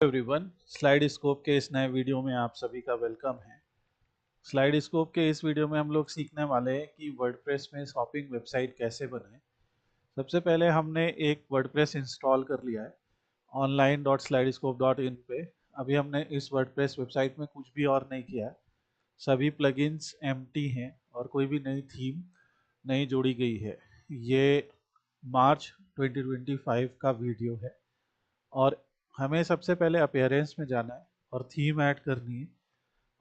Everyone, slide scope के इस नए वीडियो में आप सभी का वेलकम है। स्लाइड स्कोप के इस वीडियो में हम लोग सीखने वाले हैं कि वर्डप्रेस में शॉपिंग वेबसाइट कैसे बनाएं। सबसे पहले हमने एक वर्डप्रेस इंस्टॉल कर लिया है online.slidescope.in पे। अभी हमने इस वर्डप्रेस वेबसाइट में कुछ भी और नहीं किया है, सभी प्लगइन्स एम्प्टी हैं और कोई भी नई थीम नहीं जोड़ी गई है। ये मार्च 2025 का वीडियो है और हमें सबसे पहले अपीयरेंस में जाना है और थीम ऐड करनी है।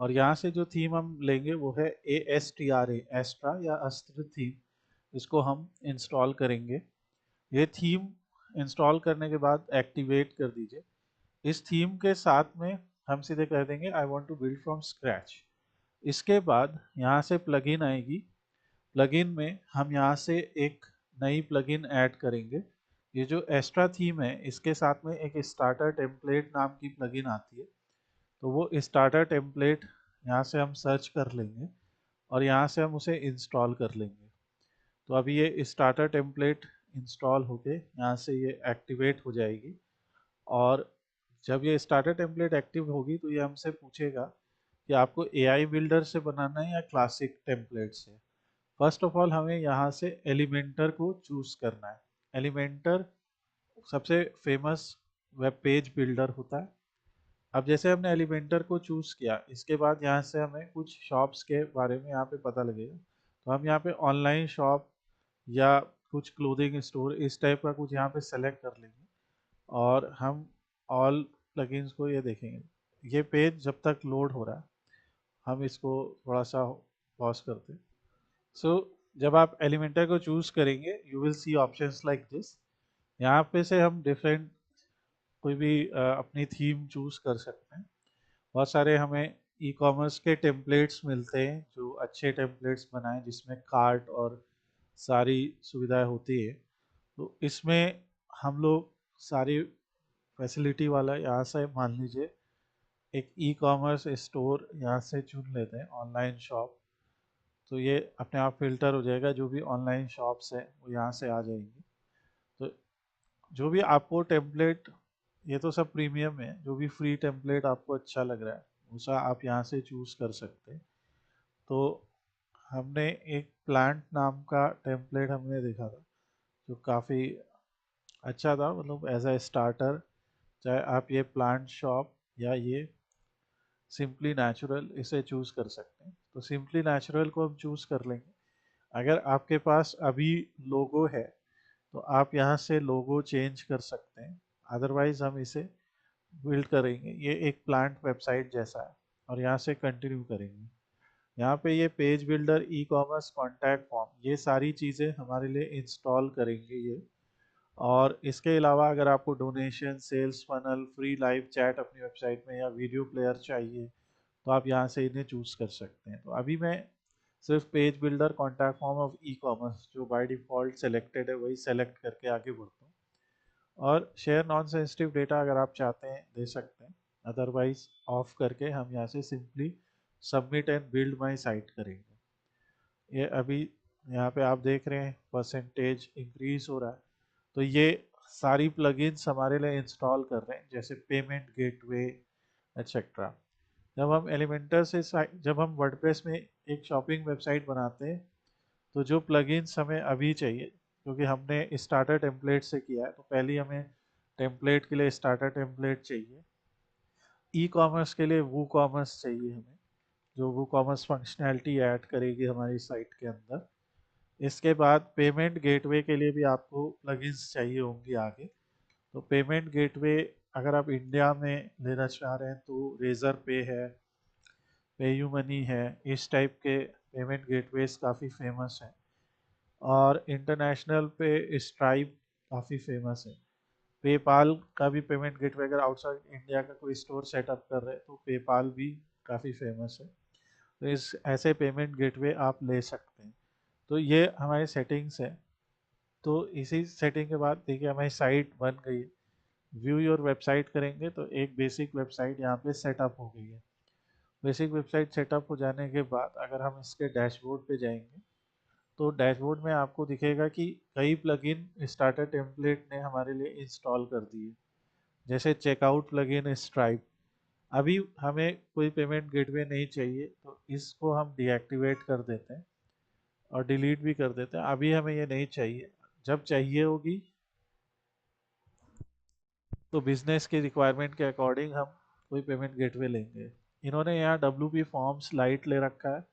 और यहाँ से जो थीम हम लेंगे वो है ASTRA, एस्ट्रा या अस्त्र थीम। इसको हम इंस्टॉल करेंगे। ये थीम इंस्टॉल करने के बाद एक्टिवेट कर दीजिए। इस थीम के साथ में हम सीधे कह देंगे I want to build from scratch. इसके बाद यहाँ से प्लगइन आएगी। प्लगइन में हम यहाँ से एक नई प्लगइन ऐड करेंगे। ये जो एक्स्ट्रा थीम है इसके साथ में एक स्टार्टर टेम्पलेट नाम की प्लगइन आती है, तो वो स्टार्टर टेम्पलेट यहाँ से हम सर्च कर लेंगे और यहाँ से हम उसे इंस्टॉल कर लेंगे। तो अभी ये स्टार्टर टेम्पलेट इंस्टॉल होके यहाँ से ये एक्टिवेट हो जाएगी। और जब ये स्टार्टर टेम्पलेट एक्टिव होगी तो ये हमसे पूछेगा कि आपको AI बिल्डर से बनाना है या क्लासिक टेम्पलेट से। फर्स्ट ऑफ ऑल हमें यहाँ से एलिमेंटर को चूज करना है। एलिमेंटर सबसे फेमस वेब पेज बिल्डर होता है। अब जैसे हमने एलिमेंटर को चूज किया, इसके बाद यहाँ से हमें कुछ शॉप्स के बारे में यहाँ पे पता लगेगा। तो हम यहाँ पे ऑनलाइन शॉप या कुछ क्लोथिंग स्टोर इस टाइप का कुछ यहाँ पे सेलेक्ट कर लेंगे और हम ऑल प्लगइन्स को ये देखेंगे। ये पेज जब तक लोड हो रहा है हम इसको थोड़ा सा पॉज करते हैं। सो जब आप एलिमेंटर को चूज करेंगे you will see options like this. यहाँ पे से हम डिफरेंट कोई भी अपनी थीम चूज कर सकते हैं। बहुत सारे हमें ई कॉमर्स के टेम्पलेट्स मिलते हैं जो अच्छे टेम्पलेट्स बनाए जिसमें कार्ट और सारी सुविधाएं होती है। तो इसमें हम लोग सारी फैसिलिटी वाला यहाँ से मान लीजिए एक ई कॉमर्स स्टोर यहाँ से चुन लेते हैं, ऑनलाइन शॉप। तो ये अपने आप फिल्टर हो जाएगा, जो भी ऑनलाइन शॉप्स है वो यहाँ से आ जाएंगी। तो जो भी आपको टेम्पलेट, ये तो सब प्रीमियम है, जो भी फ्री टेम्पलेट आपको अच्छा लग रहा है उसा आप यहाँ से चूज कर सकते हैं। तो हमने एक प्लांट नाम का टेम्पलेट हमने देखा था जो काफ़ी अच्छा था, मतलब एज अ स्टार्टर। चाहे आप ये प्लांट शॉप या ये सिंपली नेचुरल इसे चूज कर सकते हैं। तो सिंपली नेचुरल को हम चूज कर लेंगे। अगर आपके पास अभी लोगो है तो आप यहाँ से लोगो चेंज कर सकते हैं, अदरवाइज हम इसे बिल्ड करेंगे। ये एक प्लांट वेबसाइट जैसा है और यहाँ से कंटिन्यू करेंगे। यहाँ पे ये page builder, e commerce, contact form, ये सारी चीज़ें हमारे लिए इंस्टॉल करेंगे ये। और इसके अलावा अगर आपको donation, sales funnel, free live chat अपनी वेबसाइट में या वीडियो प्लेयर चाहिए तो आप यहाँ से इन्हें चूज कर सकते हैं। तो अभी मैं सिर्फ page builder, contact form of e commerce जो बाय डिफ़ॉल्ट सेलेक्टेड है वही सेलेक्ट करके आगे बढ़ता हूँ। और शेयर नॉन सेंसिटिव डेटा अगर आप चाहते हैं दे सकते हैं, अदरवाइज ऑफ करके हम यहाँ से simply submit and build my site करेंगे। ये अभी यहाँ पे आप देख रहे हैं परसेंटेज इंक्रीज हो रहा है। तो ये सारी प्लगइन्स हमारे लिए इंस्टॉल कर रहे हैं, जैसे पेमेंट गेटवे एक्सेट्रा। जब हम एलिमेंटर से जब हम वर्डप्रेस में एक शॉपिंग वेबसाइट बनाते हैं तो जो प्लगइन्स हमें अभी चाहिए, क्योंकि हमने स्टार्टर टेम्पलेट से किया है तो पहले हमें टेम्पलेट के लिए स्टार्टर टेम्पलेट चाहिए। ई कॉमर्स के लिए वो कॉमर्स चाहिए हमें, जो वो कॉमर्स फंक्शनैलिटी ऐड करेगी हमारी साइट के अंदर। इसके बाद पेमेंट गेटवे के लिए भी आपको प्लगइन्स चाहिए होंगी आगे। तो पेमेंट गेटवे अगर आप इंडिया में लेना चाह रहे हैं तो रेजर पे है, पेयू मनी है, इस टाइप के पेमेंट गेटवेज काफ़ी फेमस हैं। और इंटरनेशनल पे स्ट्राइप काफ़ी फेमस है। पेपाल का भी पेमेंट गेटवे, अगर आउटसाइड इंडिया का कोई स्टोर सेटअप कर रहे हैं तो पेपाल भी काफ़ी फेमस है। तो इस ऐसे पेमेंट गेटवे आप ले सकते हैं। तो ये हमारी सेटिंग्स है। तो इसी सेटिंग के बाद देखिए हमारी साइट बन गई है। व्यू योर वेबसाइट करेंगे तो एक बेसिक वेबसाइट यहाँ पे सेटअप हो गई है। बेसिक वेबसाइट सेटअप हो जाने के बाद अगर हम इसके डैशबोर्ड पे जाएंगे तो डैशबोर्ड में आपको दिखेगा कि कई प्लगइन स्टार्टर टेम्पलेट ने हमारे लिए इंस्टॉल कर दिए। जैसे चेकआउट प्लगइन स्ट्राइप। अभी हमें कोई पेमेंट गेटवे नहीं चाहिए, तो इसको हम डीएक्टिवेट कर देते हैं और डिलीट भी कर देते हैं। अभी हमें ये नहीं चाहिए, जब चाहिए होगी तो बिजनेस की रिक्वायरमेंट के अकॉर्डिंग हम कोई पेमेंट गेटवे लेंगे। इन्होंने यहाँ WP फॉर्म्स लाइट ले रखा है,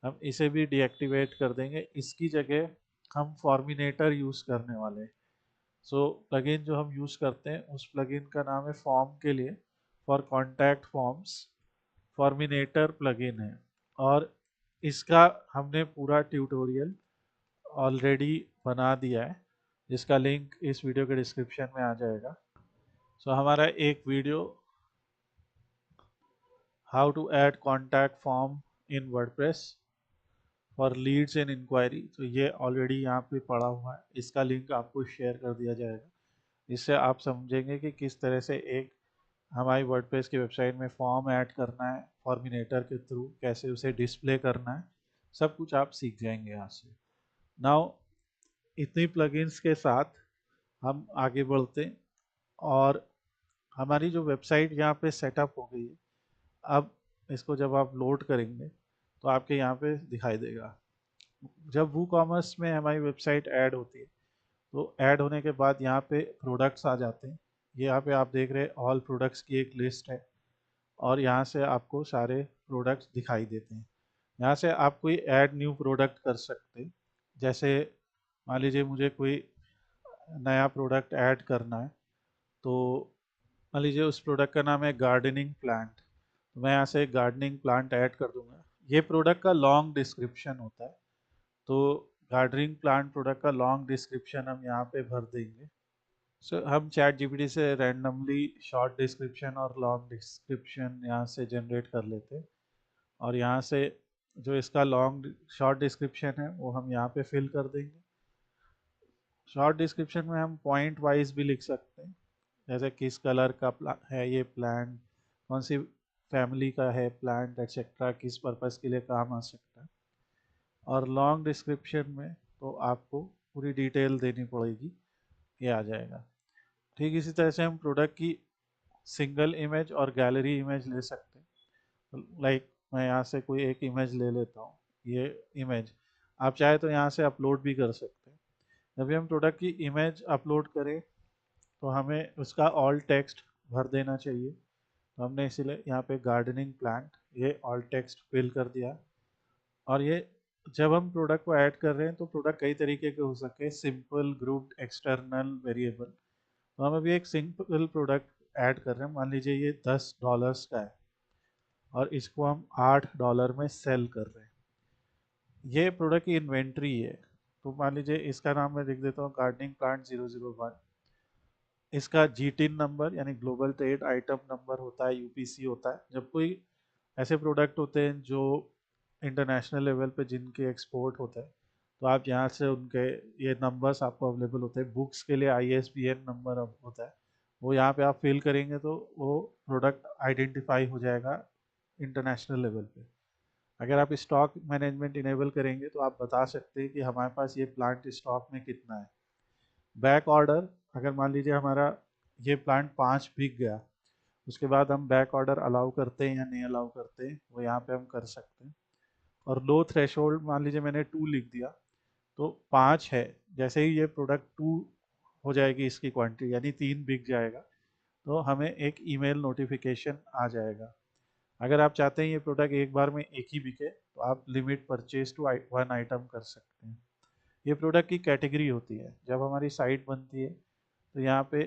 हम इसे भी डीएक्टिवेट कर देंगे। इसकी जगह हम फॉर्मिनेटर यूज़ करने वाले हैं। सो प्लगइन जो हम यूज़ करते हैं उस प्लगइन का नाम है फॉर्म के लिए, फॉर कॉन्टैक्ट फॉर्म्स, फॉर्मिनेटर प्लगइन है। और इसका हमने पूरा ट्यूटोरियल ऑलरेडी बना दिया है, जिसका लिंक इस वीडियो के डिस्क्रिप्शन में आ जाएगा। सो हमारा एक video how to add contact form in WordPress for leads and inquiry, तो ये ऑलरेडी यहाँ पे पड़ा हुआ है, इसका लिंक आपको शेयर कर दिया जाएगा। इससे आप समझेंगे कि किस तरह से एक हमारी वर्डप्रेस की वेबसाइट में फॉर्म ऐड करना है फॉर्मिनेटर के थ्रू, कैसे उसे डिस्प्ले करना है, सब कुछ आप सीख जाएंगे यहाँ से। नाउ इतनी प्लगइन्स के साथ हम आगे बढ़ते हैं, और हमारी जो वेबसाइट यहाँ पे सेटअप हो गई है। अब इसको जब आप लोड करेंगे तो आपके यहाँ पे दिखाई देगा। जब वूकॉमर्स में हमारी वेबसाइट ऐड होती है तो ऐड होने के बाद यहाँ पे प्रोडक्ट्स आ जाते हैं। यहाँ पे आप देख रहे हैं ऑल प्रोडक्ट्स की एक लिस्ट है, और यहाँ से आपको सारे प्रोडक्ट्स दिखाई देते हैं। यहाँ से आप कोई ऐड न्यू प्रोडक्ट कर सकते हैं। जैसे मान लीजिए मुझे कोई नया प्रोडक्ट ऐड करना है, तो मान लीजिए उस प्रोडक्ट का नाम है गार्डनिंग प्लांट, तो मैं यहाँ से गार्डनिंग प्लांट ऐड कर दूंगा। ये प्रोडक्ट का लॉन्ग डिस्क्रिप्शन होता है, तो गार्डनिंग प्लांट प्रोडक्ट का लॉन्ग डिस्क्रिप्शन हम यहाँ पे भर देंगे। सो हम चैट जीपीटी से रैंडमली शॉर्ट डिस्क्रिप्शन और लॉन्ग डिस्क्रिप्शन यहाँ से जनरेट कर लेते हैं, और यहाँ से जो इसका लॉन्ग शॉर्ट डिस्क्रिप्शन है वो हम यहाँ पे फिल कर देंगे। शॉर्ट डिस्क्रिप्शन में हम पॉइंट वाइज भी लिख सकते हैं, जैसे किस कलर का है ये प्लांट, कौन सी फैमिली का है प्लांट, एक्सेट्रा, किस पर्पज़ के लिए काम आ सकता है। और लॉन्ग डिस्क्रिप्शन में तो आपको पूरी डिटेल देनी पड़ेगी, ये आ जाएगा। ठीक इसी तरह से हम प्रोडक्ट की सिंगल इमेज और गैलरी इमेज ले सकते हैं। लाइक मैं यहाँ से कोई एक इमेज ले लेता हूँ, ये इमेज आप चाहे तो यहाँ से अपलोड भी कर सकते हैं। जब भी हम प्रोडक्ट की इमेज अपलोड करें तो हमें उसका ऑल टेक्स्ट भर देना चाहिए, तो हमने इसीलिए यहाँ पे गार्डनिंग प्लांट ये ऑल टेक्स्ट फिल कर दिया। और ये जब हम प्रोडक्ट को ऐड कर रहे हैं तो प्रोडक्ट कई तरीके के हो सकते हैं, सिंपल, ग्रुप्ड, एक्सटर्नल, वेरिएबल। तो हम अभी एक सिंपल प्रोडक्ट ऐड कर रहे हैं, मान लीजिए ये $10 का है और इसको हम $8 में सेल कर रहे हैं। ये प्रोडक्ट की इन्वेंट्री है, तो मान लीजिए इसका नाम मैं लिख देता हूँ गार्डनिंग प्लांट 001। इसका जीटिन नंबर यानी ग्लोबल ट्रेड आइटम नंबर होता है, यूपीसी होता है। जब कोई ऐसे प्रोडक्ट होते हैं जो इंटरनेशनल लेवल पे जिनके एक्सपोर्ट होता है, तो आप यहाँ से उनके ये नंबर्स आपको अवेलेबल होते हैं। बुक्स के लिए ISBN नंबर होता है, वो यहाँ पे आप फिल करेंगे तो वो प्रोडक्ट आइडेंटिफाई हो जाएगा इंटरनेशनल लेवल पे। अगर आप स्टॉक मैनेजमेंट इनेबल करेंगे तो आप बता सकते हैं कि हमारे पास ये प्लांट स्टॉक में कितना है। बैक ऑर्डर, अगर मान लीजिए हमारा ये प्लांट 5 बिक गया, उसके बाद हम बैक ऑर्डर अलाउ करते हैं या नहीं अलाउ करते हैं, वो यहाँ पे हम कर सकते हैं। और लो थ्रेशोल्ड, मान लीजिए मैंने 2 लिख दिया तो 5 है, जैसे ही ये प्रोडक्ट 2 हो जाएगी इसकी क्वांटिटी यानी 3 बिक जाएगा, तो हमें एक ईमेल नोटिफिकेशन आ जाएगा। अगर आप चाहते हैं ये प्रोडक्ट एक बार में एक ही बिके तो आप लिमिट परचेज टू 1 आइटम कर सकते हैं। ये प्रोडक्ट की कैटेगरी होती है। जब हमारी साइट बनती है तो यहाँ पे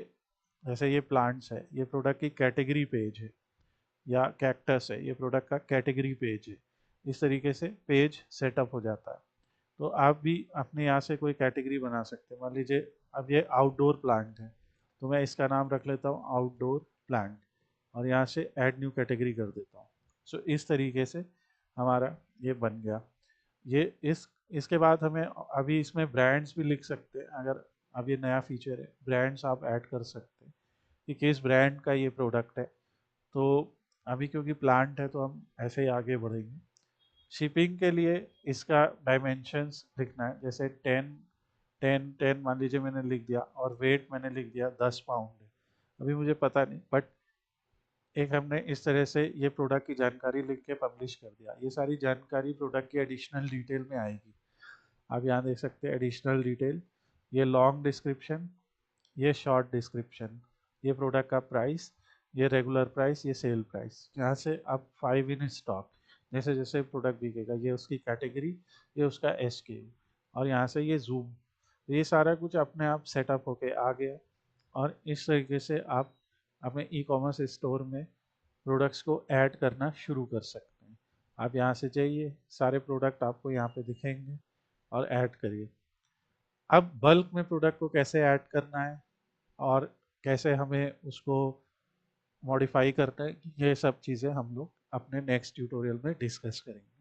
जैसे ये प्लांट्स है, ये प्रोडक्ट की कैटेगरी पेज है, या कैक्टस है, ये प्रोडक्ट का कैटेगरी पेज है। इस तरीके से पेज सेटअप हो जाता है। तो आप भी अपने यहाँ से कोई कैटेगरी बना सकते हैं। मान लीजिए अब ये आउटडोर प्लांट है, तो मैं इसका नाम रख लेता हूँ आउटडोर प्लांट, और यहाँ से ऐड न्यू कैटेगरी कर देता हूँ। सो इस तरीके से हमारा ये बन गया। ये इसके बाद हमें अभी इसमें ब्रांड्स भी लिख सकते हैं। अगर अब ये नया फीचर है, ब्रांड्स आप ऐड कर सकते हैं कि किस ब्रांड का ये प्रोडक्ट है। तो अभी क्योंकि प्लांट है तो हम ऐसे ही आगे बढ़ेंगे। शिपिंग के लिए इसका डायमेंशंस लिखना है, जैसे 10 10 10 मान लीजिए मैंने लिख दिया, और वेट मैंने लिख दिया 10 पाउंड है। अभी मुझे पता नहीं, बट एक हमने इस तरह से ये प्रोडक्ट की जानकारी लिख के पब्लिश कर दिया। ये सारी जानकारी प्रोडक्ट की एडिशनल डिटेल में आएगी। आप यहाँ देख सकते हैं एडिशनल डिटेल, ये लॉन्ग डिस्क्रिप्शन, ये शॉर्ट डिस्क्रिप्शन, ये प्रोडक्ट का प्राइस, ये रेगुलर प्राइस, ये सेल प्राइस। यहाँ से आप 5 इन स्टॉक, जैसे जैसे प्रोडक्ट बिकेगा, ये उसकी कैटेगरी, ये उसका SKU, और यहाँ से ये जूम, ये सारा कुछ अपने आप सेटअप होके आ गया। और इस तरीके से आप अपने ई कॉमर्स स्टोर में प्रोडक्ट्स को ऐड करना शुरू कर सकते हैं। आप यहाँ से जाइए, सारे प्रोडक्ट आपको यहाँ पे दिखेंगे और ऐड करिए। अब बल्क में प्रोडक्ट को कैसे ऐड करना है और कैसे हमें उसको मॉडिफाई करना है, ये सब चीज़ें हम लोग अपने नेक्स्ट ट्यूटोरियल में डिस्कस करेंगे।